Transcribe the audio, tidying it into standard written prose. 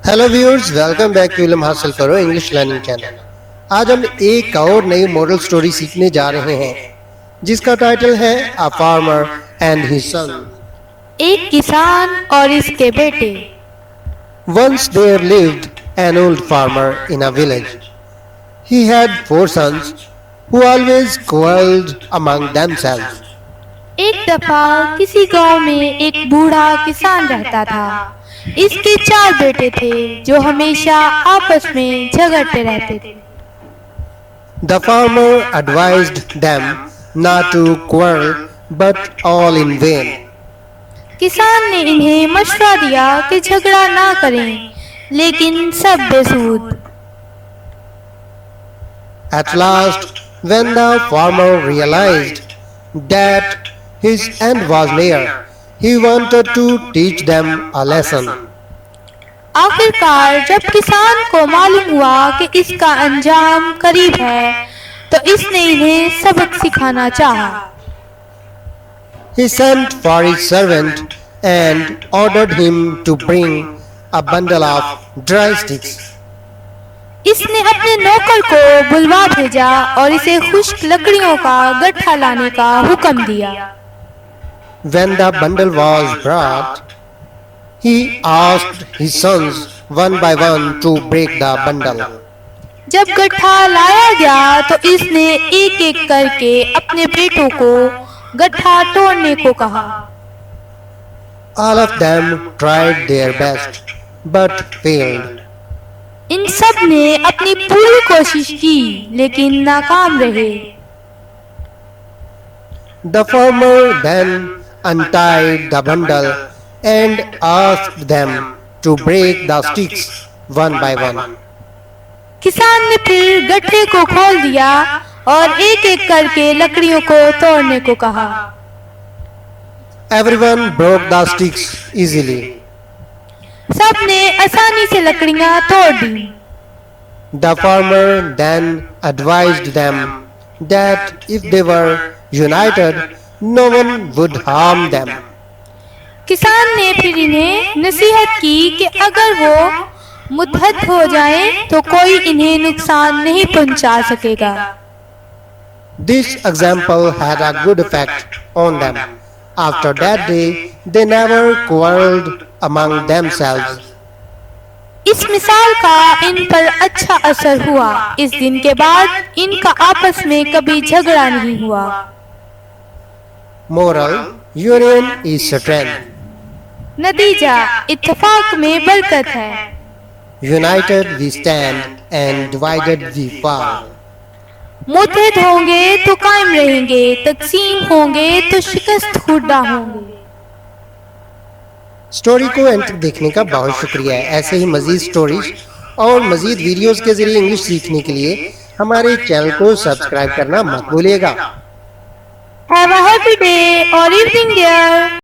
Hello viewers, welcome back to Ilm Hasil करो English learning channel. आज हम एक और नई मॉरल स्टोरी सीखने जा रहे हैं जिसका टाइटल है a farmer and his son. एक किसान और इसके बेटे। Once there lived an old farmer in a village. He had 4 sons who always quarreled among themselves. एक दफा किसी गांव में एक बूढ़ा किसान रहता था। इसके 4 बेटे थे जो हमेशा आपस में झगड़ते रहते थे। The farmer advised them not to quarrel, but all in vain. किसान ने इन्हें मशवरा दिया कि झगड़ा ना करें, लेकिन सब बेसूद। At last, when the farmer realized that his end was near, he wanted to teach them a lesson. आखिरकार जब किसान को मालूम हुआ कि इसका अंजाम करीब है, तो इसने इन्हें सबक सिखाना चाहा। He sent for his servant and ordered him to bring a bundle of dry sticks. इसने अपने नौकर को बुलवा भेजा और इसे खुश्क लकड़ियों का गट्ठा लाने का हुक्म दिया। When the bundle was brought, he asked his sons one by one to break the bundle. जब गट्ठा लाया गया तो इसने एक एक करके अपने बेटों को गट्ठा तोड़ने को कहा। All of them tried their best, but failed. इन सब ने अपनी पूरी कोशिश की, लेकिन नाकाम रहे। The farmer then untied the bundle and asked them to break the sticks one by one. किसान ने फिर गट्ठे को खोल दिया और एक एक करके लकड़ियों को तोड़ने को कहा। Everyone broke the sticks easily. सब ने आसानी से लकड़ियां तोड़ दी। The farmer then advised them that if they were united, no one would harm them. किसान ने फिर इन्हें नसीहत की कि अगर वो मुत्तहद हो जाएं, तो कोई इन्हें नुकसान नहीं पहुंचा सकेगा। This example had a good effect on them. After that day, they never quarreled among themselves. इस मिसाल का इन पर अच्छा असर हुआ। इस दिन के बाद इनका आपस में कभी झगड़ा नहीं हुआ। Moral: Union is strength. नतीजा: इत्तेफाक में बरकत है। United we stand and divided we fall. मुत्तहद होंगे तो कायम रहेंगे, तकसीम होंगे तो शिकस्त खुर्दा होंगे। स्टोरी को एंड तक देखने का बहुत शुक्रिया। ऐसे ही मजीद स्टोरीज और मजीद वीडियोस के जरिए इंग्लिश सीखने के लिए हमारे चैनल को सब्सक्राइब करना मत भूलिएगा। Have a happy day or evening, dear.